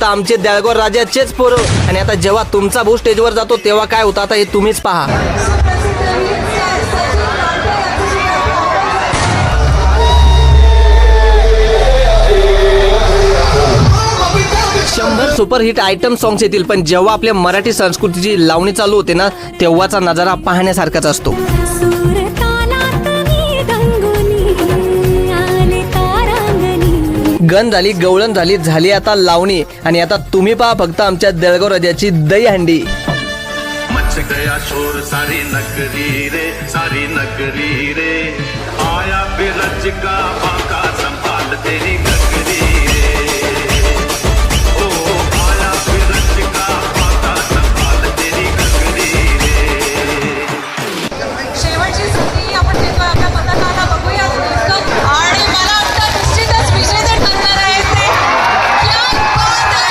फक्त आमचे देळगाव राजाचेच पोरं. आणि आता जेव्हा तुमचा भाऊ स्टेजवर जातो तेव्हा काय होतं आता हे तुम्हीच पहा. 100 सुपरहिट आयटम सॉंग्स येतील, पण जेव्हा आपल्या मराठी संस्कृतीची लावणी चालू होते ना तेव्हाचा नजारा पाहण्यासारखाच असतो. गण झाली, गवळण झाली, झाली आता लावणी. आणि आता तुम्ही पहा फक्त आमच्या देळगाव राजाची दहीहंडी. मच गया शोर सारी नगरी रे आया बिरज का बाका संभाल तेरी